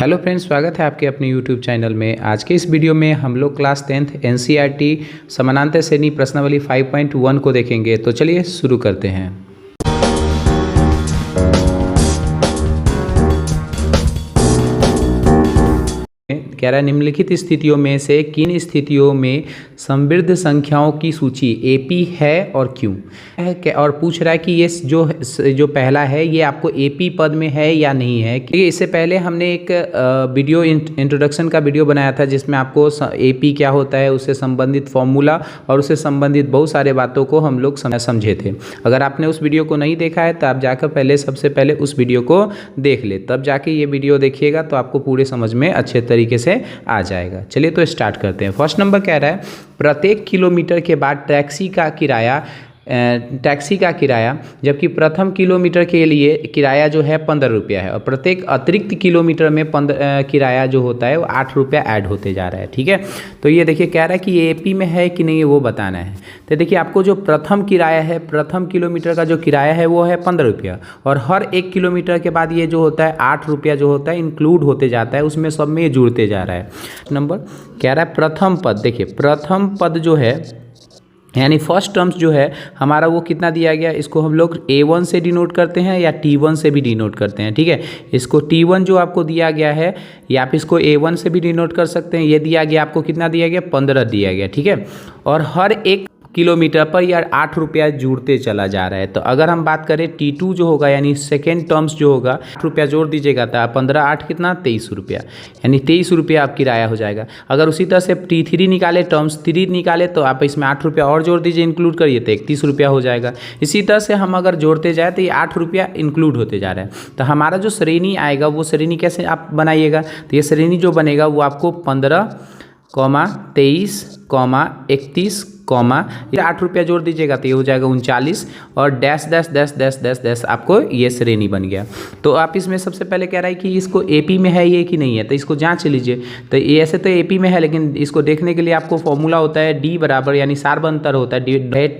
Hello friends, स्वागत है आपके अपने यूट्यूब चैनल में। आज के इस वीडियो में हम लोग क्लास 10th एनसीईआरटी समानांतर श्रेणी प्रश्नावली 5.1 को देखेंगे। तो चलिए शुरू करते हैं। कह रहा है निम्नलिखित स्थितियों में से किन स्थितियों में समृद्ध संख्याओं की सूची एपी है और क्यों है, और पूछ रहा है कि ये जो पहला है ये आपको एपी पद में है या नहीं है। क्योंकि इससे पहले हमने एक वीडियो इंट्रोडक्शन का वीडियो बनाया था जिसमें आपको एपी क्या होता है, उससे संबंधित फॉर्मूला और उससे संबंधित बहुत सारे बातों को हम लोग समझे थे। अगर आपने उस वीडियो को नहीं देखा है तो आप जाकर सबसे पहले उस वीडियो को देख ले, तब जाके ये वीडियो देखिएगा तो आपको पूरे समझ में अच्छे तरीके से आ जाएगा। चलिए तो स्टार्ट करते हैं। फर्स्ट नंबर कह रहा है प्रत्येक किलोमीटर के बाद टैक्सी का किराया जबकि प्रथम किलोमीटर के लिए किराया जो है 15 रुपया है और प्रत्येक अतिरिक्त किलोमीटर में किराया जो होता है वो 8 रुपया ऐड होते जा रहा है। ठीक है, तो ये देखिए कह रहा है कि ये एपी में है कि नहीं है वो बताना है। तो देखिए आपको जो प्रथम किराया है, प्रथम किलोमीटर का जो किराया है वो है 15 रुपया और हर एक किलोमीटर के बाद ये जो होता है 8 रुपया जो होता है इंक्लूड होते जाता है, उसमें सब में ये जुड़ते जा रहा है। नंबर कह रहा है प्रथम पद, देखिए प्रथम पद जो है यानी फर्स्ट टर्म्स जो है हमारा वो कितना दिया गया, इसको हम लोग A1 से डिनोट करते हैं या T1 से भी डिनोट करते हैं। ठीक है, इसको T1 जो आपको दिया गया है या आप इसको A1 से भी डिनोट कर सकते हैं। ये दिया गया आपको कितना दिया गया, 15 दिया गया। ठीक है, और हर एक किलोमीटर पर यार 8 रुपया जुड़ते चला जा रहा है। तो अगर हम बात करें T2 जो होगा यानी सेकेंड टर्म्स जो होगा 8 रुपया जोड़ दीजिएगा तो 15 8 कितना 23 रुपया, यानी 23 रुपया आप किराया हो जाएगा। अगर उसी तरह से T3 निकाले, टर्म्स 3 निकाले तो आप इसमें 8 रुपया और जोड़ दीजिए, इंक्लूड करिए तो 31 रुपया हो जाएगा। इसी तरह से हम अगर जोड़ते जाए तो ये 8 रुपया इंक्लूड होते जा रहा है। तो हमारा जो श्रेणी आएगा वो श्रेणी कैसे आप बनाइएगा, तो ये श्रेणी जो बनेगा वो आपको 15, 23, 31, ये 8 रुपया जोड़ दीजिएगा तो ये हो जाएगा 39 और dash dash dash dash dash dash आपको ये श्रेणी बन गया। तो आप इसमें सबसे पहले कह रहा है कि इसको एपी में है ये कि नहीं है, तो इसको जांच लीजिए। तो ये ऐसे तो एपी में है, लेकिन इसको देखने के लिए आपको फॉर्मूला होता है डी बराबर यानी सार्वअंतर होता है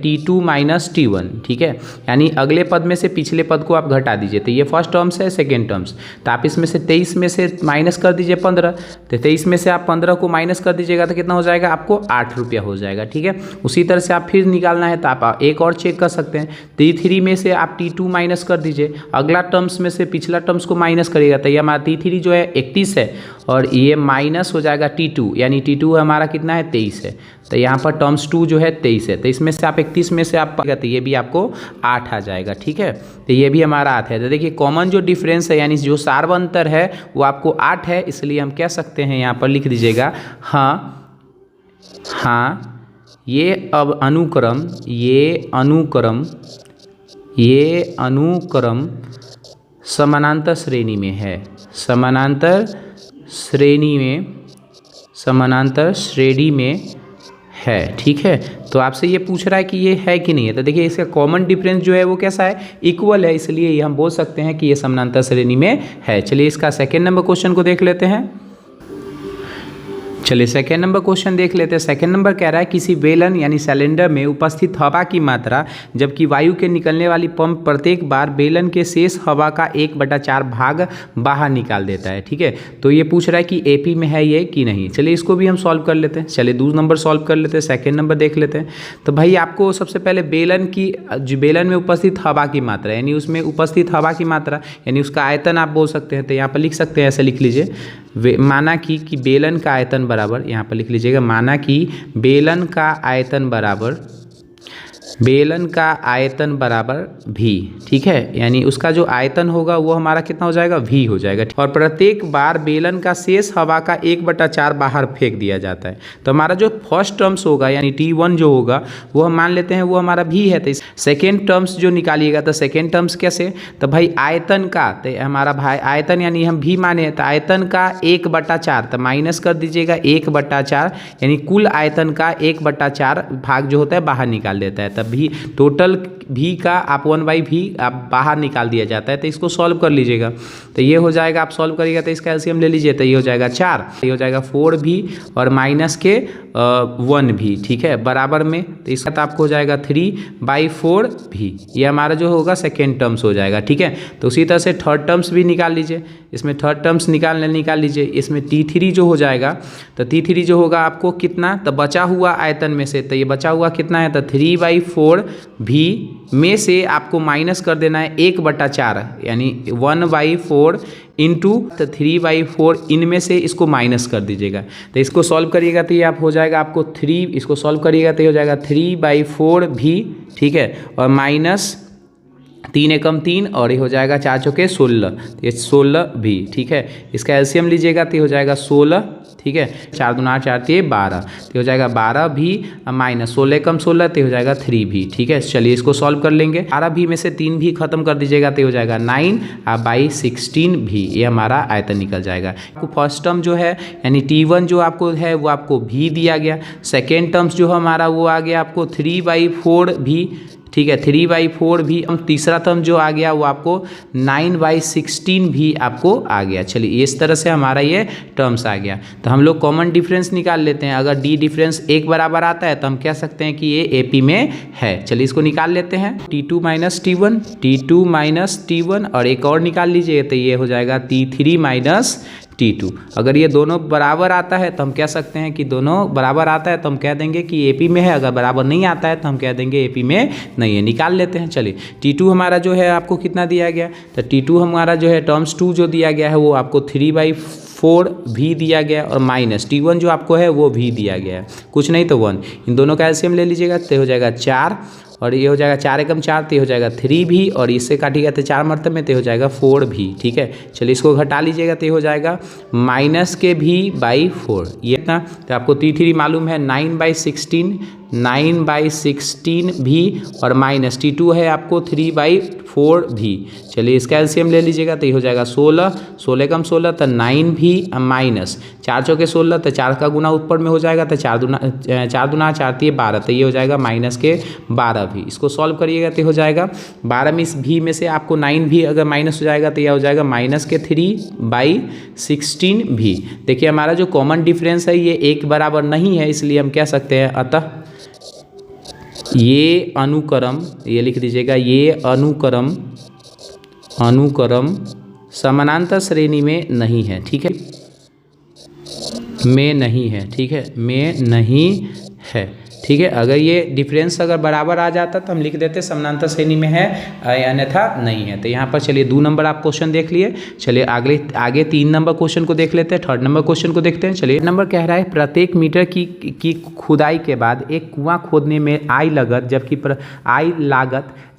T2 - T1। ठीक है, यानी अगले पद में से पिछले पद को आप घटा दीजिए। तो ये फर्स्ट टर्म्स है, सेकेंड टर्म्स, तो आप इसमें से 23 में से माइनस कर दीजिए 15, तो 23 में से आप 15 को माइनस कर दीजिएगा तो कितना हो जाएगा, आपको 8 रुपया हो जाएगा। ठीक है, उसी तरह से आप फिर निकालना है तो आप एक और चेक कर सकते हैं। T3 में से आप T2 माइनस कर दीजिए, अगला टर्म्स में से पिछला टर्म्स को माइनस करिएगा तो ये हमारा T3 जो है 31 है और ये माइनस हो जाएगा T2, यानी T2 हमारा कितना है 23 है। तो यहाँ पर टर्म्स 2 जो है 23 है, तो इसमें से आप 31 में से आप तो ये भी आपको 8 आ जाएगा। ठीक है, तो ये भी हमारा 8 है। तो देखिए कॉमन जो डिफरेंस है यानी जो सार्वअंतर है वो आपको 8 है, इसलिए हम कह सकते हैं यहाँ पर लिख दीजिएगा हाँ ये अनुक्रम समानांतर श्रेणी में है, समानांतर श्रेणी में है। ठीक है, तो आपसे ये पूछ रहा है कि ये है कि नहीं है, तो देखिए इसका कॉमन डिफरेंस जो है वो कैसा है, इक्वल है, इसलिए ये हम बोल सकते हैं कि ये समानांतर श्रेणी में है। चलिए इसका सेकेंड नंबर क्वेश्चन को देख लेते हैं। चलिए सेकेंड नंबर क्वेश्चन देख लेते हैं। सेकेंड नंबर कह रहा है किसी बेलन यानी सिलेंडर में उपस्थित हवा की मात्रा जबकि वायु के निकलने वाली पंप प्रत्येक बार बेलन के शेष हवा का 1/4 भाग बाहर निकाल देता है। ठीक है, तो ये पूछ रहा है कि एपी में है ये कि नहीं। चलिए इसको भी हम सॉल्व कर लेते हैं। चलिए दूसरा नंबर सॉल्व कर लेते हैं, सेकेंड नंबर देख लेते हैं। तो भाई आपको सबसे पहले बेलन में उपस्थित हवा की मात्रा यानी उसमें उपस्थित हवा की मात्रा यानी उसका आयतन आप बोल सकते हैं। तो यहाँ पर लिख सकते हैं, ऐसे लिख लीजिए, माना कि बेलन का आयतन बराबर, यहाँ पर लिख लीजिएगा, माना कि बेलन का आयतन बराबर भी। ठीक है, यानी उसका जो आयतन होगा वो हमारा कितना हो जाएगा, v हो जाएगा। और प्रत्येक बार बेलन का शेष हवा का 1/4 बाहर फेंक दिया जाता है। तो हमारा जो फर्स्ट टर्म्स होगा यानी T1 जो होगा वो हम मान लेते हैं वो हमारा v है। तो सेकेंड टर्म्स जो निकालिएगा तो सेकेंड टर्म्स कैसे, तो भाई आयतन का, तो हमारा भाई आयतन यानी हम v माने तो आयतन का 1/4, तो माइनस कर दीजिएगा 1/4 यानी कुल आयतन का 1/4 भाग जो होता है बाहर निकाल देता है। तब भी टोटल भी का आप 1/v आप बाहर निकाल दिया जाता है, तो इसको सॉल्व कर लीजिएगा। तो ये हो जाएगा, आप सॉल्व करिएगा तो इसका एलसीएम ले लीजिए, तो ये हो जाएगा 4, ये हो जाएगा 4v और माइनस के 1v, ठीक है, बराबर में। तो इसका तो आपको हो जाएगा 3/4v, ये हमारा जो होगा सेकेंड टर्म्स हो जाएगा, ठीक है। तो उसी तरह से थर्ड टर्म्स भी निकाल लीजिए, इसमें थर्ड टर्म्स निकाल लीजिए। इसमें t3 जो हो जाएगा, तो t3 जो होगा आपको कितना, तो बचा हुआ आयतन में से, तो ये बचा हुआ कितना है, तो 3/4v में से आपको माइनस कर देना है 1/4, यानी 1/4 इंटू, तो 3/4 इनमें से इसको माइनस कर दीजिएगा। तो इसको सॉल्व करिएगा तो ये आप हो जाएगा आपको 3, इसको सॉल्व करिएगा तो ये हो जाएगा 3/4v, ठीक है, और माइनस 3 एकम 3 और ये हो जाएगा 4 चौके 16, ये 16v, ठीक है। इसका एलसीएम लीजिएगा तो ये हो जाएगा 16, ठीक है, 4 दूना 4 3 12, तो हो जाएगा 12v माइनस 16 एकम 16, तो हो जाएगा 3v, ठीक है। चलिए इसको सॉल्व कर लेंगे। 12v में से 3v खत्म कर दीजिएगा तो हो जाएगा 9/16v, ये हमारा आयतन निकल जाएगा। आपको फर्स्ट टर्म जो है यानी t1 जो आपको है वो आपको v दिया गया, सेकेंड टर्म्स जो हमारा वो आ गया आपको 3/4v, ठीक है, 3/4v। तीसरा टर्म जो आ गया वो आपको 9/16v आपको आ गया। चलिए इस तरह से हमारा ये टर्म्स आ गया। तो हम लोग कॉमन डिफरेंस निकाल लेते हैं। अगर डी डिफरेंस 1 बराबर आता है तो हम कह सकते हैं कि ये एपी में है। चलिए इसको निकाल लेते हैं, t2 माइनस t1 और एक और निकाल लीजिए तो ये हो जाएगा t3 माइनस t2। अगर ये दोनों बराबर आता है तो हम कह सकते हैं कि दोनों बराबर आता है तो हम कह देंगे कि एपी में है, अगर बराबर नहीं आता है तो हम कह देंगे एपी में नहीं है। निकाल लेते हैं। चलिए t2 हमारा जो है आपको कितना दिया गया, तो t2 हमारा जो है टर्म्स 2 जो दिया गया है वो आपको 3/4v दिया गया और माइनस t1 जो आपको है वो v दिया गया है, कुछ नहीं तो 1। इन दोनों का एलसीएम ले लीजिएगा तो हो जाएगा 4 और ये हो जाएगा 4 एकम 4, तो हो जाएगा 3v और इससे काटिएगा तो 4 मरतब में तो हो जाएगा 4v, ठीक है। चलिए इसको घटा लीजिएगा तो हो जाएगा माइनस के v/4, ये ना, तो आपको t3 मालूम है 9/16v और माइनस t2 है आपको 3/4v। चलिए इसका एलसीएम ले लीजिएगा तो ये हो जाएगा 16 एकम 16 तो 9v माइनस 4 चौके 16, तो 4 का गुना ऊपर में हो जाएगा तो 4 दूना 4 3 12, तो ये हो जाएगा माइनस के 12v। इसको सॉल्व करिएगा तो हो जाएगा 12 में इस v में से आपको 9v अगर माइनस हो जाएगा तो यह हो जाएगा माइनस के 3/16v। देखिए हमारा जो कॉमन डिफरेंस है ये 1 बराबर नहीं है, इसलिए हम कह सकते हैं अतः ये अनुक्रम, ये लिख दीजिएगा, ये अनुक्रम समानांतर श्रेणी में नहीं है, ठीक है, में नहीं है, ठीक है, में नहीं है, ठीक है। अगर ये डिफरेंस अगर बराबर आ जाता तो हम लिख देते समानांतर श्रेणी में है, अन्यथा नहीं है। तो यहाँ पर चलिए 2 नंबर आप क्वेश्चन देख लिए। चलिए आगे 3 नंबर क्वेश्चन को देख लेते हैं, 3rd नंबर क्वेश्चन को देखते हैं। चलिए नंबर कह रहा है प्रत्येक मीटर की खुदाई के बाद एक कुआं खोदने में आई लागत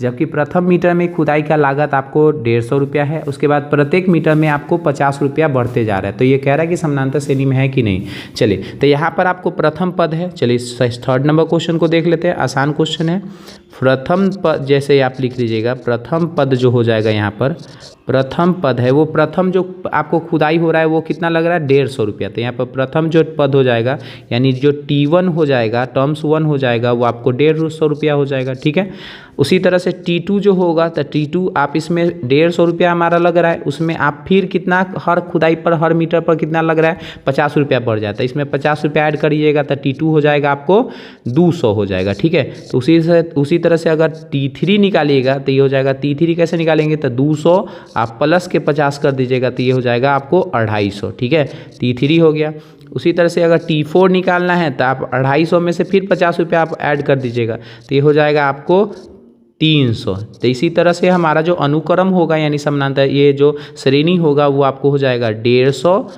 जबकि प्रथम मीटर में खुदाई का लागत आपको 150 रुपया है, उसके बाद प्रत्येक मीटर में आपको 50 रुपया बढ़ते जा रहा है। तो ये कह रहा है कि समानांतर श्रेणी में है कि नहीं। चलिए तो यहाँ पर आपको प्रथम पद है। चलिए 3rd नंबर क्वेश्चन को देख लेते हैं, आसान क्वेश्चन है। प्रथम पद जैसे आप लिख लीजिएगा, प्रथम पद जो हो जाएगा यहाँ पर प्रथम पद है वो प्रथम जो आपको खुदाई हो रहा है वो कितना लग रहा है 150 रुपया। तो यहाँ पर प्रथम जो पद हो जाएगा यानी जो t1 हो जाएगा, टर्म्स 1 हो जाएगा, वो आपको 150 रुपया हो जाएगा, ठीक है। उसी तरह से t2 जो होगा तो t2 आप इसमें 150 रुपया हमारा लग रहा है, उसमें आप फिर कितना हर खुदाई पर हर मीटर पर कितना लग रहा है 50 रुपया बढ़ जाता है, इसमें 50 रुपया ऐड करिएगा तो t2 हो जाएगा आपको 200 हो जाएगा, ठीक है। तो उसी तरह से अगर t3 निकालिएगा तो ये हो जाएगा, t3 कैसे निकालेंगे तो 200 आप प्लस के 50 कर दीजिएगा तो ये हो जाएगा आपको 250, ठीक है, t3 हो गया। उसी तरह से अगर t4 निकालना है तो आप 250 में से फिर 50 रुपया आप ऐड कर दीजिएगा तो ये हो जाएगा आपको 300। तो इसी तरह से हमारा जो अनुक्रम होगा यानी समानांतर ये जो श्रेणी होगा वो आपको हो जाएगा 150,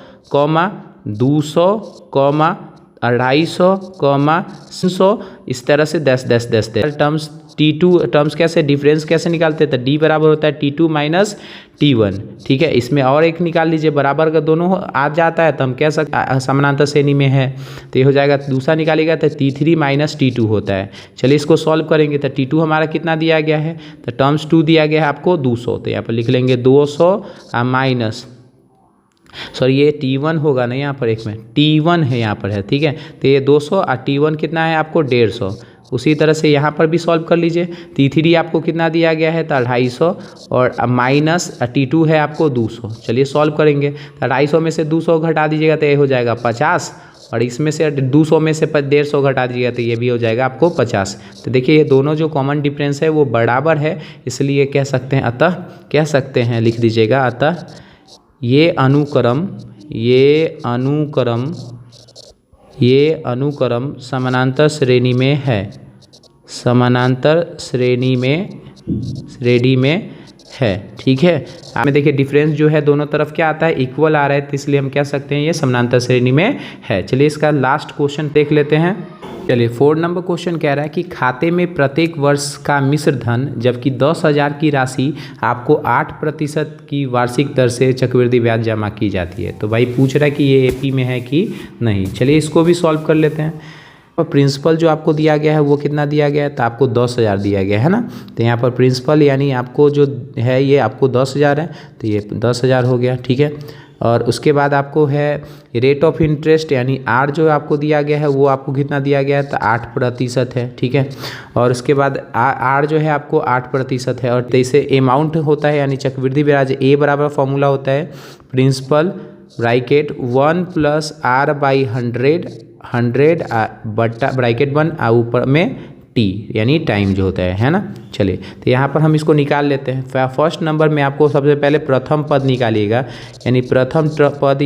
200, 250, 300, इस तरह से 10 10 10 10 टर्म्स t2 टर्म्स कैसे डिफरेंस कैसे निकालते हैं तो d बराबर होता है t2 माइनस t1, ठीक है। इसमें और एक निकाल लीजिए, बराबर का दोनों आ जाता है तो हम कह सकते समानांतर श्रेणी में है। तो ये हो जाएगा, दूसरा निकालेगा तो t3 माइनस t2 होता है। चलिए इसको सॉल्व करेंगे तो t2 हमारा कितना दिया गया है तो टर्म्स 2 दिया गया है आपको 200, तो यहाँ पर लिख लेंगे 200 माइनस, सॉरी ये t1 होगा ना, यहाँ पर एक में t1 है यहाँ पर है, ठीक है। तो ये 200 और t1 कितना है आपको 150, उसी तरह से यहाँ पर भी सॉल्व कर लीजिए। T3 आपको कितना दिया गया है, तो 250 और माइनस T2 है आपको 200। चलिए सॉल्व करेंगे, तो 250 में से 200 घटा दीजिएगा तो ये हो जाएगा 50, और इसमें से 200 में से 150 घटा दीजिएगा तो ये भी हो जाएगा आपको 50। तो देखिए ये दोनों जो कॉमन डिफरेंस है वो बराबर है, इसलिए कह सकते हैं, अतः कह सकते हैं, लिख दीजिएगा, अतः ये अनुक्रम समानांतर श्रेणी में है, समानांतर श्रेणी में है। ठीक है, आप में देखिए डिफरेंस जो है दोनों तरफ क्या आता है, इक्वल आ रहा है, तो इसलिए हम कह सकते हैं ये समानांतर श्रेणी में है। चलिए इसका लास्ट क्वेश्चन देख लेते हैं। चलिए 4 नंबर क्वेश्चन कह रहा है कि खाते में प्रत्येक वर्ष का मिश्र धन, जबकि 10,000 की राशि आपको 8% की वार्षिक दर से चक्रवृद्धि ब्याज जमा की जाती है। तो भाई पूछ रहा है कि ये AP में है कि नहीं। चलिए इसको भी सॉल्व कर लेते हैं। और प्रिंसिपल जो आपको दिया गया है वो कितना दिया गया है, तो आपको 10,000 दिया गया है ना। तो यहाँ पर प्रिंसिपल यानी आपको जो है ये आपको 10,000 है, तो ये 10,000 हो गया। ठीक है, और उसके बाद आपको है रेट ऑफ इंटरेस्ट यानी R जो आपको दिया गया है वो आपको कितना दिया गया है, तो 8% है। ठीक है, और उसके बाद R जो है आपको 8% है, और जैसे अमाउंट होता है यानी चक्रवृद्धि ब्याज A बराबर फॉर्मूला होता है प्रिंसिपल ब्रैकेट 1 + R/100 बट्टा ब्रैकेट 1 ऊपर में T यानी टाइम जो होता है ना। चलिए तो यहाँ पर हम इसको निकाल लेते हैं। फर्स्ट नंबर में आपको सबसे पहले प्रथम पद निकालिएगा, यानी प्रथम पद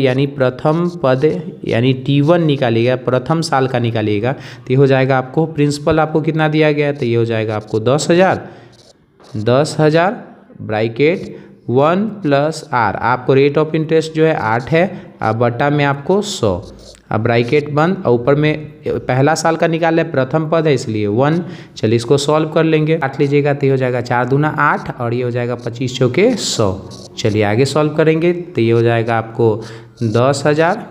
यानी T1 निकालिएगा, प्रथम साल का निकालिएगा। तो ये हो जाएगा आपको प्रिंसिपल आपको कितना दिया गया है, तो ये हो जाएगा आपको 10,000 ब्रैकेट 1 + R, आपको रेट ऑफ इंटरेस्ट जो है 8 है, बट्टा में आपको 100, अब ब्रैकेट बंद, और ऊपर में पहला साल का निकाल है, प्रथम पद है इसलिए 1। चलिए इसको सॉल्व कर लेंगे, काट लीजिएगा तो ये हो जाएगा 4 दूना 8, और ये हो जाएगा 25 चौके 100। चलिए आगे सॉल्व करेंगे तो ये हो जाएगा आपको 10,000।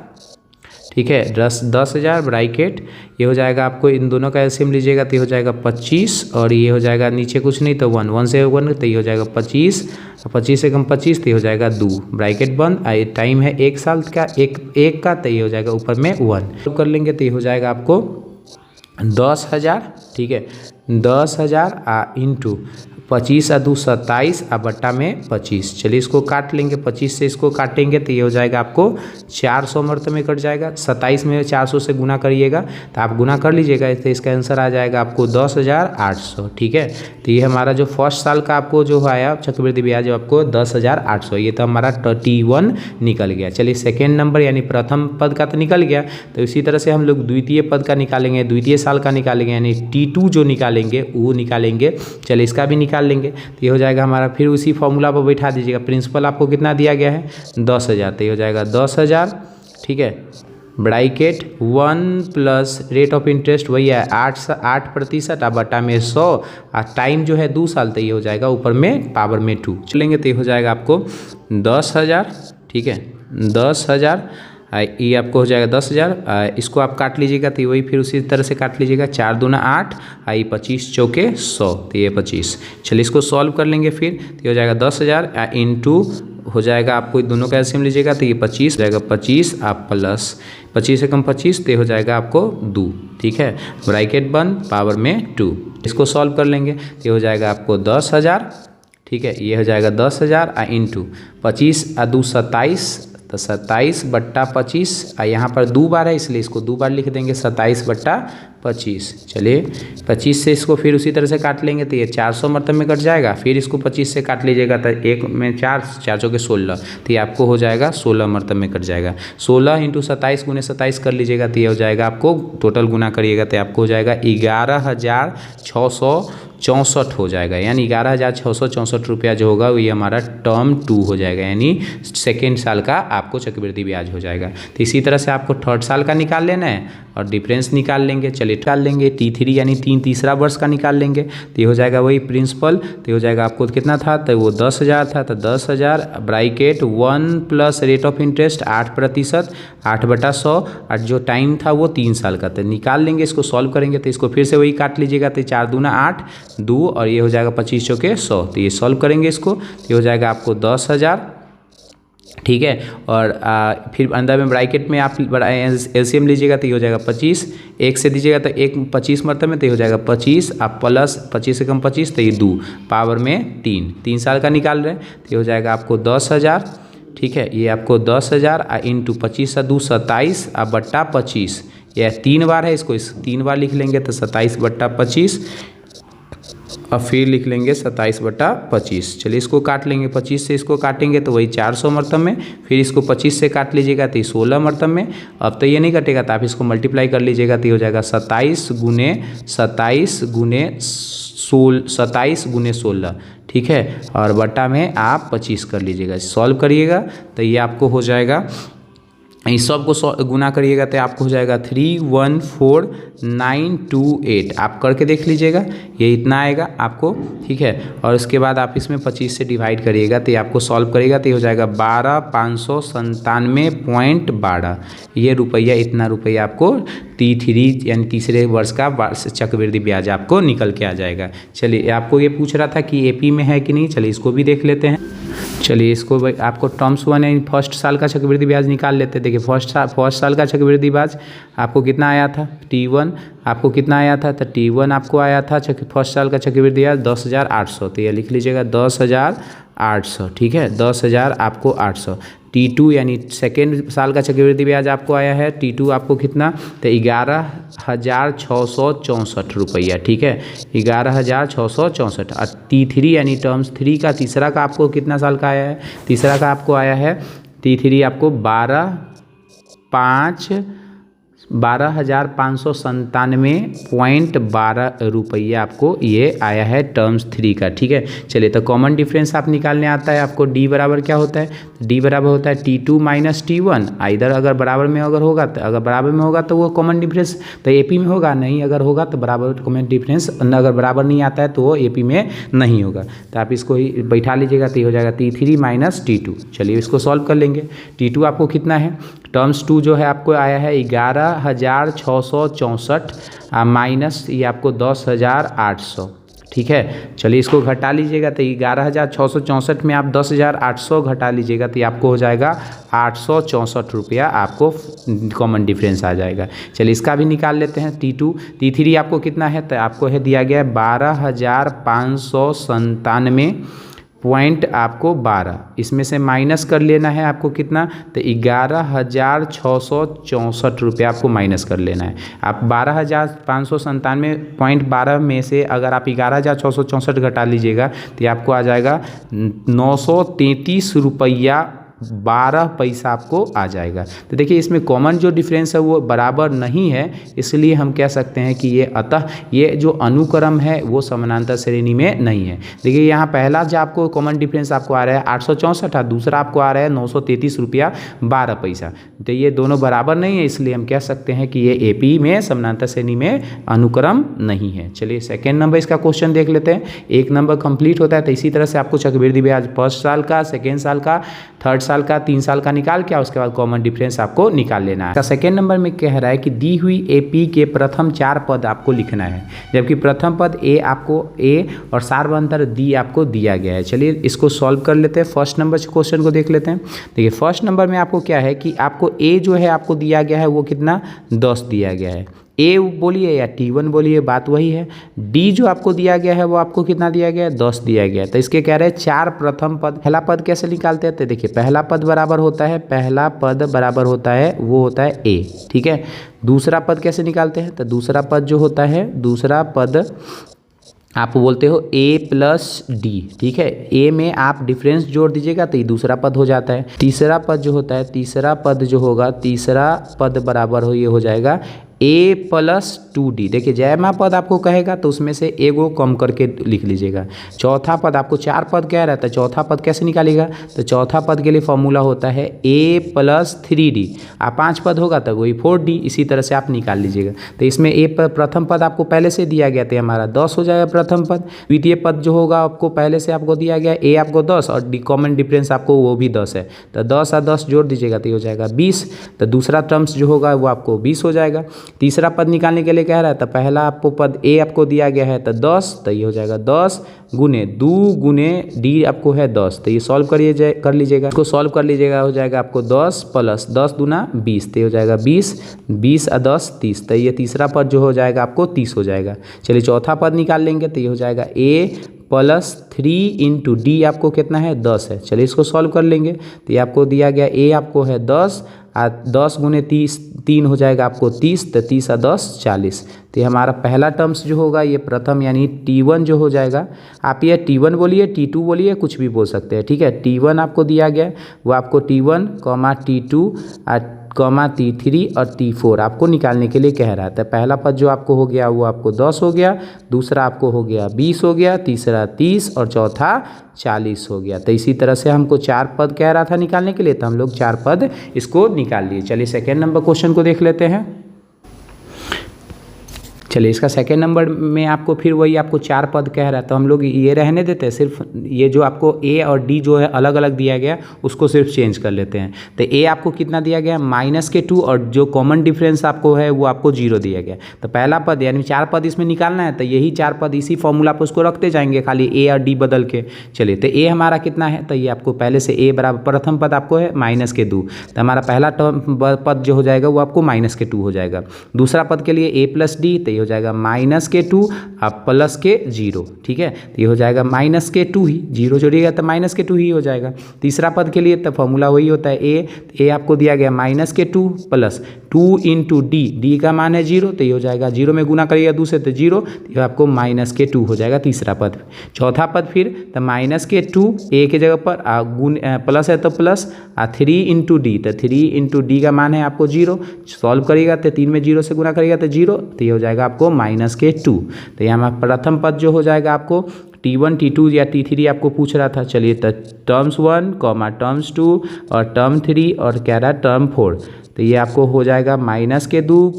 ठीक है, 10,000 ब्रैकेट, ये हो जाएगा आपको इन दोनों का एलसीएम लीजिएगा तो ये हो जाएगा 25, और ये हो जाएगा नीचे कुछ नहीं तो 1 से 1 तो ये हो जाएगा 25, 25 से कम 25 तो ये हो जाएगा 2, ब्रैकेट बंद। टाइम है 1 साल का, एक का, तो ये हो जाएगा ऊपर में 1 कर लेंगे तो ये हो जाएगा आपको 10,000। ठीक है, 10,000 इंटू 25 और 2 27 और बट्टा में 25। चलिए इसको काट लेंगे, 25 से इसको काटेंगे तो ये हो जाएगा आपको 400 मर्तबे में कट जाएगा। 27 में 400 से गुना करिएगा तो आप गुना कर लीजिएगा, तो इसका आंसर आ जाएगा आपको 10,800। ठीक है, तो ये हमारा जो फर्स्ट साल का आपको जो आया चक्रवृद्धि ब्याज आपको 10,800, ये तो हमारा T1 निकल गया। चलिए सेकेंड नंबर यानी प्रथम पद का तो निकल गया, तो इसी तरह से हम लोग द्वितीय पद का निकालेंगे, द्वितीय साल का निकालेंगे, यानी T2 जो निकालेंगे वो निकालेंगे। चलिए इसका भी निकाल लेंगे तो ये हो जाएगा हमारा, फिर उसी फॉर्मूला पर बैठा दीजिएगा। प्रिंसिपल आपको कितना दिया गया है 10,000, तो ये हो जाएगा 10,000। ठीक है, ब्रैकेट 1 + रेट ऑफ इंटरेस्ट वही है 8%, और बटा में 100, और टाइम जो है 2 साल, तो ये हो जाएगा ऊपर में पावर में 2 चलेंगे तो ये हो जाएगा आपको 10,000। ठीक है, 10,000, ये आपको हो जाएगा 10,000। इसको आप काट लीजिएगा तो वही फिर उसी तरह से काट लीजिएगा, 4 दूना 8, 25 चौके 100, तो ये 25। चलिए इसको सॉल्व कर लेंगे फिर, तो ये हो जाएगा 10,000 इंटू हो जाएगा आपको दोनों का एलसीएम लीजिएगा तो ये 25 हो जाएगा, 25 आप प्लस 25 से कम 25 तो ये हो जाएगा आपको 2। ठीक है, ब्रैकेट बंद, पावर में 2। इसको सॉल्व कर लेंगे तो ये हो जाएगा आपको 10,000। ठीक है, ये हो जाएगा 10,000 इंटू 25 और 2 27, तो 27 बट्टा 25, यहाँ पर 2 बार है इसलिए इसको 2 बार लिख देंगे, 27 बट्टा 25। चलिए 25 से इसको फिर उसी तरह से काट लेंगे तो ये 400 मरतबे में कट जाएगा। फिर इसको 25 से काट लीजिएगा तो 1 में 4, 4 चौके 16, तो ये आपको हो जाएगा 16 मरतबे में कट जाएगा। 16 इंटू 27 गुने 27 कर लीजिएगा तो ये हो जाएगा आपको, टोटल गुना करिएगा तो आपको हो जाएगा 11,664 हो जाएगा, यानी 11,664 रुपया जो होगा वो ये हमारा टर्म 2 हो जाएगा, यानी सेकेंड साल का आपको चक्रवृद्धि ब्याज हो जाएगा। तो इसी तरह से आपको थर्ड साल का निकाल लेना है और डिफरेंस निकाल लेंगे। चलिए निकाल लेंगे, T3 यानी तीसरा वर्ष का निकाल लेंगे तो ये हो जाएगा वही प्रिंसिपल, तो ये हो जाएगा आपको कितना था, तो वो 10,000 था, तो 10,000 bracket 1 plus rate of interest 8%, 8/100, और जो टाइम था वो 3 साल का था। निकाल लेंगे, इसको सॉल्व करेंगे तो इसको फिर से वही काट लीजिएगा, तो 4 दूना 8, 2 और ये हो जाएगा 25 चौके 100, तो ये सॉल्व करेंगे इसको तो ये हो जाएगा आपको 10,000 ठीक है। और फिर अंदर में ब्रैकेट में आप एलसीएम लीजिएगा तो ये हो जाएगा 25, 1 से दीजिएगा तो 1 25 मरतबे में तो ये हो जाएगा 25, आप प्लस 25 से कम 25 तो ये 2 पावर में 3 साल का निकाल रहे हैं तो ये हो जाएगा आपको 10,000। ठीक है, ये आपको 10,000 इंटू 25 से 2 27 बट्टा 25, यह 3 बार है, इसको 3 बार लिख लेंगे तो 27 बट्टा 25 और फिर लिख लेंगे 27 बटा 25। चलिए इसको काट लेंगे, 25 से इसको काटेंगे तो वही 400 मरतब में, फिर इसको 25 से काट लीजिएगा तो 16 मरतब में। अब तो ये नहीं कटेगा तो आप इसको मल्टीप्लाई कर लीजिएगा तो ये हो जाएगा 27 गुने 16। ठीक है, और बटा में आप 25 कर लीजिएगा। सॉल्व करिएगा तो ये आपको हो जाएगा, इस सब को गुना करिएगा तो आपको हो जाएगा 314,928। आप करके देख लीजिएगा, ये इतना आएगा आपको। ठीक है, और उसके बाद आप इसमें 25 से डिवाइड करिएगा तो ये आपको सॉल्व करेगा तो ये हो जाएगा 12,597.12। ये रुपया, इतना रुपया आपको T3 यानी तीसरे वर्ष का चक्रवृद्धि ब्याज आपको निकल के आ जाएगा। चलिए, आपको ये पूछ रहा था कि एपी में है कि नहीं, चलिए इसको भी देख लेते हैं। चलिए इसको आपको टर्म्स 1 है, फर्स्ट साल का चक्रवृद्धि ब्याज निकाल लेते हैं। देखिए फर्स्ट साल का चक्रवृद्धि ब्याज आपको कितना आया था, T1 आपको कितना आया था, तो T1 आपको आया था फर्स्ट साल का चक्रवृद्धि ब्याज 10,800, तो ये लिख लीजिएगा 10,800। ठीक है, 10,000 आपको 800। T2 यानी सेकेंड साल का चक्रवृद्धि ब्याज आपको आया है, T2 आपको कितना, तो 11,664 रुपया। ठीक है, 11,664। और T3 यानी टर्म्स 3 का तीसरा का आपको कितना साल का आया है, तीसरा का आपको आया है T3 आपको 12,597.12 रुपया आपको ये आया है टर्म्स 3 का। ठीक है, चलिए तो कॉमन डिफरेंस आप निकालने आता है आपको। D बराबर क्या होता है, D बराबर होता है T2 माइनस T1। इधर अगर बराबर में अगर होगा तो, अगर बराबर में होगा तो वो कॉमन डिफरेंस तो एपी में होगा, नहीं अगर होगा तो बराबर कॉमन डिफरेंस, अगर बराबर नहीं आता है तो वो एपी में नहीं होगा। तो आप इसको ही बैठा लीजिएगा तो ये हो जाएगा T3 माइनस T2। चलिए इसको सॉल्व कर लेंगे। T2 आपको कितना है, टर्म्स 2 जो है आपको आया है 11,664 माइनस ये आपको 10,800। ठीक है, चलिए इसको घटा लीजिएगा तो 11,664 में आप 10,800 घटा लीजिएगा तो ये आपको हो जाएगा 864 रुपया आपको कॉमन डिफरेंस आ जाएगा। चलिए इसका भी निकाल लेते हैं। T2 T3 आपको कितना है, तो आपको है दिया गया है 12,597.12, इसमें से माइनस कर लेना है आपको कितना, तो 11,664 रुपया आपको माइनस कर लेना है। आप 12,597.12 में से अगर आप 11,664 घटा लीजिएगा तो ये आपको आ जाएगा 933 रुपया 12 पैसा आपको आ जाएगा। तो देखिए इसमें कॉमन जो डिफरेंस है वो बराबर नहीं है, इसलिए हम कह सकते हैं कि ये अतः ये जो अनुक्रम है वो समानांतर श्रेणी में नहीं है। देखिए यहाँ पहला जो आपको कॉमन डिफरेंस आपको आ रहा है 864, दूसरा आपको आ रहा है 933 रुपया 12 पैसा, तो ये दोनों बराबर नहीं है, इसलिए हम कह सकते हैं कि ये एपी में समानांतर श्रेणी में अनुक्रम नहीं है। चलिए सेकेंड नंबर इसका क्वेश्चन देख लेते हैं। 1 नंबर कंप्लीट होता है तो इसी तरह से आपको चक्रवृद्धि ब्याज फर्स्ट साल का, सेकेंड साल का, थर्ड साल का, 3 साल का निकाल के उसके बाद कॉमन डिफरेंस आपको निकाल लेना है। सेकेंड नंबर में कह रहा है कि दी हुई एपी के प्रथम 4 पद आपको लिखना है, जबकि प्रथम पद ए आपको ए और सार्वंतर दी आपको दिया गया है। चलिए इसको सॉल्व कर लेते हैं। फर्स्ट नंबर क्वेश्चन को देख लेते हैं। देखिए फर्स्ट नंबर में आपको क्या है कि आपको ए जो है आपको दिया गया है वो कितना 10 दिया गया है। ए बोलिए या T1 बोलिए, बात वही है। डी जो आपको दिया गया है वो आपको कितना दिया गया है 10 दिया गया है। तो इसके कह रहे हैं 4 प्रथम पद। पहला पद कैसे निकालते हैं, तो देखिए पहला पद बराबर होता है, पहला पद बराबर होता है वो होता है ए। ठीक है, दूसरा पद कैसे निकालते हैं, तो दूसरा पद जो होता है, दूसरा पद आप बोलते हो A प्लस डी। ठीक है, ए में आप डिफरेंस जोड़ दीजिएगा तो ये दूसरा पद हो जाता है। तीसरा पद जो होता है, तीसरा पद जो होगा, तीसरा पद बराबर हो ये हो जाएगा A प्लस 2D। देखिए जयमा पद आपको कहेगा तो उसमें से एगो कम करके लिख लीजिएगा। चौथा पद आपको 4 पद कह रहा था, चौथा पद कैसे निकालेगा, तो चौथा पद के लिए फॉर्मूला होता है A प्लस 3D। आप 5 पद होगा तो वही 4D, इसी तरह से आप निकाल लीजिएगा। तो इसमें A प्रथम पद आपको पहले से दिया गया था, हमारा 10 हो जाएगा प्रथम पद। द्वितीय पद जो होगा आपको पहले से आपको दिया गया A आपको 10 और कॉमन डिफरेंस आपको वो भी 10 है, तो 10 और 10 जोड़ दीजिएगा तो ये हो जाएगा 20। तो दूसरा टर्म्स जो होगा वो आपको 20 हो जाएगा। तीसरा पद निकालने के लिए कह रहा है, तो पहला आपको पद ए आपको दिया गया है तो 10, तो ये हो जाएगा 10 गुने 2 गुने डी आपको है 10, तो ये सॉल्व कर लीजिएगा, इसको सॉल्व कर लीजिएगा, हो जाएगा आपको 10 प्लस 10 दूना 20, तो ये हो जाएगा 20, 20 और 10 30, तो ये तीसरा पद जो हो जाएगा आपको 30 हो जाएगा। चलिए चौथा पद निकाल लेंगे, तो ये हो जाएगा ए प्लस 3 इंटू डी आपको कितना है 10 है। चलिए इसको सॉल्व कर लेंगे, तो ये आपको दिया गया ए आपको है 10 और 10 गुने 30 3 हो जाएगा आपको 30, तो 30 और 10 40, तो ये हमारा पहला टर्म्स जो होगा ये प्रथम यानी T1 जो हो जाएगा। आप ये T1 बोलिए T2 बोलिए कुछ भी बोल सकते हैं, ठीक है। T1 आपको दिया गया वो आपको T1 T2 T3 और T4 आपको निकालने के लिए कह रहा है। तो पहला पद जो आपको हो गया वो आपको 10 हो गया, दूसरा आपको हो गया 20 हो गया, तीसरा 30 और चौथा 40 हो गया। तो इसी तरह से हमको 4 पद कह रहा था निकालने के लिए, तो हम लोग 4 पद इसको निकाल लिए। चलिए सेकेंड नंबर क्वेश्चन को देख लेते हैं। चलिए इसका सेकेंड नंबर में आपको फिर वही आपको 4 पद कह रहा है, तो हम लोग ये रहने देते हैं, सिर्फ ये जो आपको ए और डी जो है अलग अलग दिया गया उसको सिर्फ चेंज कर लेते हैं। तो ए आपको कितना दिया गया -2 और जो कॉमन डिफरेंस आपको है वो आपको 0 दिया गया। तो पहला पद यानी 4 पद इसमें निकालना है, तो यही 4 पद इसी फॉर्मूला पर उसको रखते जाएंगे, खाली ए और डी बदल के। चलिए तो ए हमारा कितना है, तो ये आपको पहले से ए बराबर प्रथम पद आपको है -2, तो हमारा पहला पद जो हो जाएगा वो आपको -2 हो जाएगा। दूसरा पद के लिए ए प्लस डी, तो ये हो जाएगा -2 अब +0, ठीक है। तो ये हो जाएगा -2 ही, 0 जोड़िएगा तो -2 ही हो जाएगा। तीसरा पद के लिए तो फॉर्मूला वही होता है ए आपको दिया गया -2 प्लस 2 इंटू डी का मान है 0, तो ये हो जाएगा 0 में गुना करिएगा 2 से तो 0, तो ये आपको -2 हो जाएगा तीसरा पद। चौथा पद फिर तो -2 ए के जगह पर प्लस है तो प्लस 3 इंटू डी, तो 3 इंटू डी का मान है आपको 0, सॉल्व करिएगा तो 3 में 0 से गुना करिएगा तो 0, तो ये हो जाएगा आपको -2। तो यहाँ प्रथम पद जो हो जाएगा आपको T1 T2 या T3 आपको पूछ रहा था। चलिए तो टर्म्स 1 टर्म्स 2 और टर्म 3 और कह रहा है टर्म 4, तो ये आपको हो जाएगा -2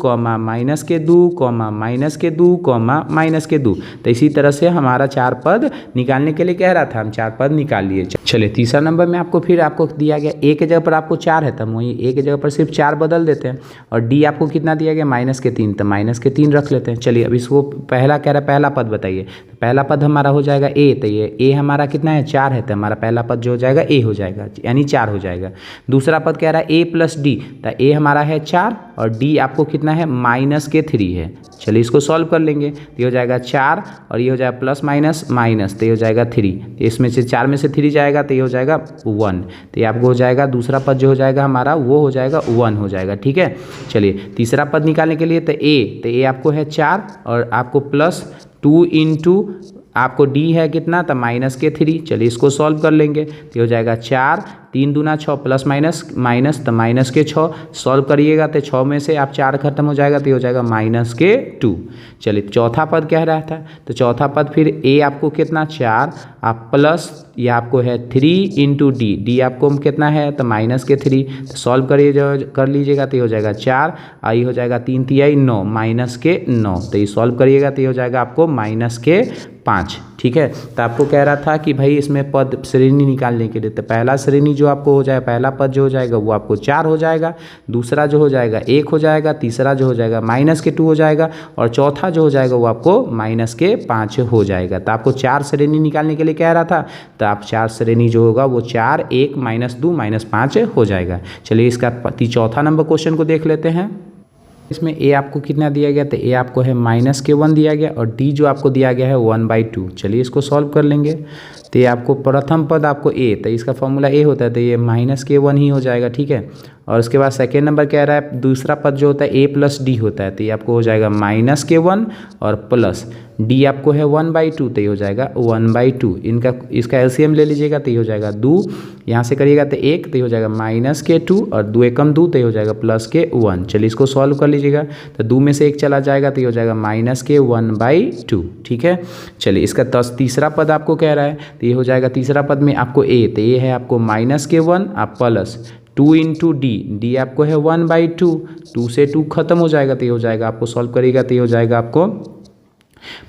-2 तो इसी तरह से हमारा 4 पद निकालने के लिए कह रहा था, हम 4 पद निकाल लिए। चलिए तीसरा नंबर में आपको फिर आपको दिया गया ए के जगह पर आपको 4 है, तो हम वही ए के जगह पर सिर्फ 4 बदल देते हैं, और डी आपको कितना दिया गया -3, तो -3 रख लेते हैं। चलिए अब इसको पहला कह रहा है पहला पद बताइए, तो पहला पद हमारा हो जाएगा ए, तो ये ए हमारा कितना है 4 है, तो हमारा पहला पद जो हो जाएगा ए हो जाएगा यानी 4 हो जाएगा। दूसरा पद कह रहा है ए प्लस डी, तो ए हमारा है 4 और डी आपको कितना है -3 है। चलिए इसको सॉल्व कर लेंगे, तो ये हो जाएगा 4 और ये हो जाएगा प्लस माइनस, तो ये हो जाएगा 3, तो इसमें से 4 में से 3 जाएगा तो ये हो जाएगा 1, तो ये आपको हो जाएगा दूसरा पद जो हो जाएगा हमारा वो हो जाएगा 1 हो जाएगा, ठीक है। चलिए तीसरा पद निकालने के लिए तो ए आपको है 4 और आपको प्लस 2 इंटू आपको डी है कितना, तो -3। चलिए इसको सॉल्व कर लेंगे, तो हो जाएगा 4 3 दूना 6 प्लस माइनस तो -6 सॉल्व करिएगा तो 6 में से आप 4 खत्म हो जाएगा, तो ये हो जाएगा -2। चलिए चौथा पद कह रहा था, तो चौथा पद फिर ए आपको कितना 4 आप प्लस ये आपको है 3 इंटू डी आपको कितना है तो -3, तो सॉल्व कर लीजिएगा तो ये हो जाएगा 4 और ये हो जाएगा 3 3 9 -9, तो ये सॉल्व करिएगा तो ये हो जाएगा आपको -5, ठीक है। तो आपको कह रहा था कि भाई इसमें पद श्रेणी निकालने के लिए, तो पहला श्रेणी जो आपको हो जाएगा पहला पद जो हो जाएगा वो आपको 4 हो जाएगा, दूसरा जो हो जाएगा 1 हो जाएगा, तीसरा जो हो जाएगा -2 हो जाएगा और चौथा जो हो जाएगा वो आपको -5 हो जाएगा। तो आपको 4 श्रेणी निकालने के लिए कह रहा था, तो आप 4 श्रेणी जो होगा वो 4 1 -2 -5 हो जाएगा। चलिए इसका चौथा नंबर क्वेश्चन को देख लेते हैं। इसमें ए आपको कितना दिया गया, तो ए आपको है -1 दिया गया और डी जो आपको दिया गया है 1/2। चलिए इसको सॉल्व कर लेंगे, तो ये आपको प्रथम पद आपको ए, तो इसका फॉर्मूला ए होता है, तो ये -1 ही हो जाएगा, ठीक है। और उसके बाद सेकेंड नंबर कह रहा है दूसरा पद जो होता है ए प्लस डी होता है, तो ये आपको हो जाएगा -1 और प्लस डी आपको है 1/2, तो ये हो जाएगा 1/2। इसका एलसीएम ले लीजिएगा तो ये हो जाएगा 2, यहाँ से करिएगा तो 1, तो ये हो जाएगा -2 और 2 एकम 2, तो ये हो जाएगा +1। चलिए इसको सॉल्व कर लीजिएगा, तो 2 में से 1 चला जाएगा तो ये हो जाएगा -1/2, ठीक है। चलिए इसका तीसरा पद आपको कह रहा है, तो ये हो जाएगा तीसरा पद में आपको ए, तो ये है आपको -1 आप प्लस 2 इंटू डी आपको है 1/2, 2 से 2 खत्म हो जाएगा, तो ये हो जाएगा आपको सॉल्व करिएगा तो ये हो जाएगा आपको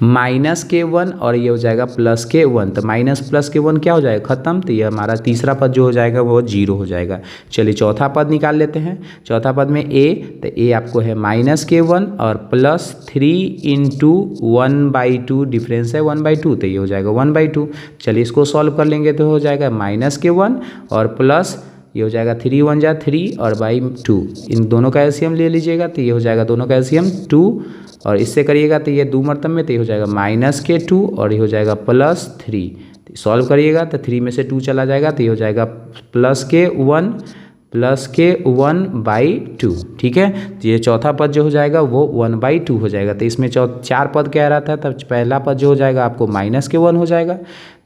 माइनस के वन और ये हो जाएगा प्लस के वन। तो माइनस प्लस के वन क्या हो जाएगा, खत्म। तो ये हमारा तीसरा पद जो हो जाएगा वो 0 हो जाएगा। चलिए चौथा पद निकाल लेते हैं। चौथा पद में a, तो a आपको है माइनस के वन और प्लस 3 इंटू 1/2, डिफरेंस है 1/2, तो ये हो जाएगा 1/2। चलिए इसको सॉल्व कर लेंगे तो हो जाएगा माइनस के वन और प्लस ये हो जाएगा 3 1 जा 3 और बाई 2, इन दोनों का एलसीएम ले लीजिएगा तो ये हो जाएगा दोनों का एलसीएम 2, और इससे करिएगा तो ये 2 मरतब में, तो ये हो जाएगा माइनस के 2 और ये हो जाएगा प्लस 3। सॉल्व करिएगा तो 3 में से 2 चला जाएगा तो ये हो जाएगा प्लस के 1/2। ठीक है, तो ये चौथा पद जो हो जाएगा वो 1/2 हो जाएगा। तो इसमें 4 पद कह रहा था, तब पहला पद जो हो जाएगा आपको माइनस के 1 हो जाएगा,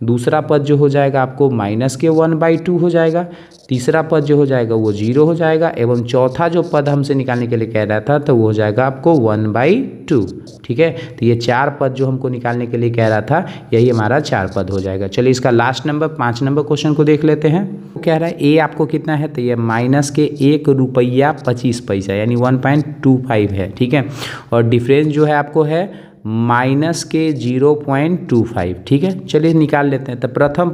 दूसरा पद जो हो जाएगा आपको माइनस के 1/2 हो जाएगा, तीसरा पद जो हो जाएगा वो 0 हो जाएगा, एवं चौथा जो पद हमसे निकालने के लिए कह रहा था तो वो हो जाएगा आपको 1/2। ठीक है, तो ये 4 पद जो हमको निकालने के लिए कह रहा था यही हमारा 4 पद हो जाएगा। चलिए इसका लास्ट नंबर 5 नंबर क्वेश्चन को देख लेते हैं। वो कह रहा है ए आपको कितना है, तो ये माइनस के 1 रुपया 25 पैसा यानी 1.25 है। ठीक है, और डिफरेंस जो है आपको है माइनस के 0.25। ठीक है, चलिए निकाल लेते हैं। तो प्रथम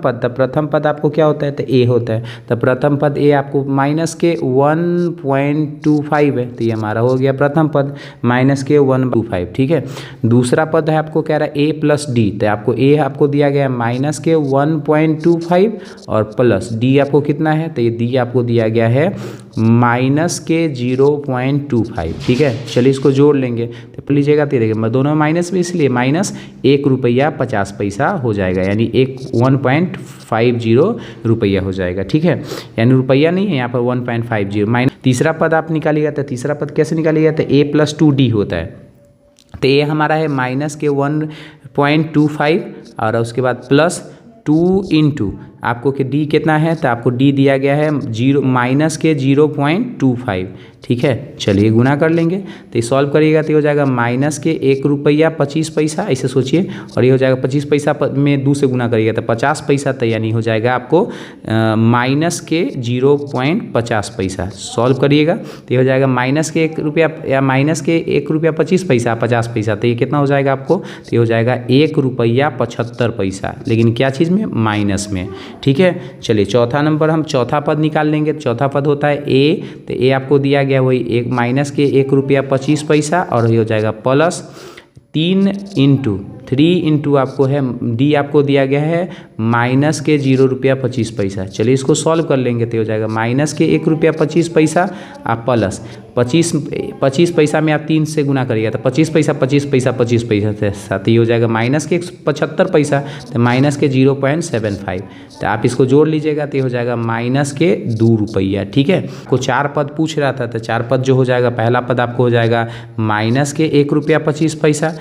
पद आपको क्या होता है, तो ए होता है। तो प्रथम पद ए आपको माइनस के 1.25 है, तो ये हमारा हो गया प्रथम पद माइनस के 1/25। ठीक है, दूसरा पद है आपको कह रहा है ए प्लस डी, तो आपको ए आपको दिया गया है माइनस के 1.25 और प्लस डी आपको कितना है, तो ये डी आपको दिया गया है माइनस के 0.25। ठीक है, चलिए इसको जोड़ लेंगे तो लीजिएगा, तो देखिए दोनों माइनस में, इसलिए माइनस 1 रुपया 50 पैसा हो जाएगा, यानी 1.50 रुपया हो जाएगा। ठीक है, यानी रुपया नहीं है यहाँ पर 1.50 माइनस। तीसरा पद आप निकालिएगा, तो तीसरा पद कैसे निकालिएगा, तो a + 2d होता है। तो a हमारा है माइनस के 1.25 और उसके बाद प्लस 2 इंटू आपको कि डी कितना है, तो आपको डी दिया गया है माइनस के 0.25। ठीक है, चलिए गुना कर लेंगे, तो ये सॉल्व करिएगा तो ये हो जाएगा माइनस के 1 रुपया 25 पैसा, ऐसे सोचिए, और ये हो जाएगा 25 पैसा में 2 से गुना करिएगा तो 50 पैसा, तो यानी हो जाएगा आपको माइनस के 0.50 पैसा। सॉल्व करिएगा तो ये हो जाएगा माइनस के 1 रुपया या माइनस के 1 रुपया 25 पैसा 50 पैसा, तो ये कितना हो जाएगा आपको, तो ये हो जाएगा 1 रुपया 75 पैसा, लेकिन क्या चीज़ में, माइनस में। ठीक है, चलिए चौथा नंबर हम चौथा पद निकाल लेंगे। चौथा पद होता है ए, तो ए आपको दिया गया वही एक माइनस के 1 रुपया 25 पैसा और ये हो जाएगा प्लस 3 इंटू आपको है डी आपको दिया गया है माइनस के 0 रुपया 25 पैसा। चलिए इसको सॉल्व कर लेंगे तो हो जाएगा माइनस के 1 रुपया 25 पैसा आप प्लस 25 पैसा में आप 3 से गुना करिएगा तो 25 पैसा से साथ ही हो जाएगा माइनस के 75 पैसा, तो माइनस के 0.75, तो आप इसको जोड़ लीजिएगा तो हो जाएगा माइनस के 2 रुपया। ठीक है, को 4 पद पूछ रहा था, तो 4 पद जो हो जाएगा, पहला पद आपको हो जाएगा माइनस के 1 रुपया 25 पैसा,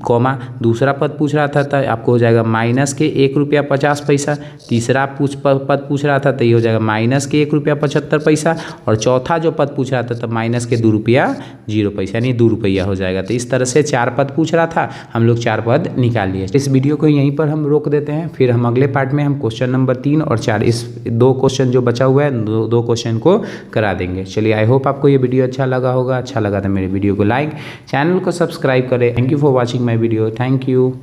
कॉमा दूसरा पद पूछ रहा था तो आपको हो जाएगा माइनस के 1 रुपया 50 पैसा, तीसरा पद पूछ रहा था तो ये हो जाएगा माइनस के 1 रुपया 75 पैसा, और चौथा जो पद पूछ रहा था तो माइनस के 2 रुपया 0 पैसा यानी 2 रुपया हो जाएगा। तो इस तरह से 4 पद पूछ रहा था, हम लोग 4 पद निकाल लिए। इस वीडियो को यहीं पर हम रोक देते हैं, फिर हम अगले पार्ट में हम क्वेश्चन नंबर 3 और 4 इस 2 क्वेश्चन जो बचा हुआ है 2 क्वेश्चन को करा देंगे। चलिए आई होप आपको ये वीडियो अच्छा लगा होगा। अच्छा लगा तो मेरे वीडियो को लाइक, चैनल को सब्सक्राइब करें। Thank you for watching my video. Thank you.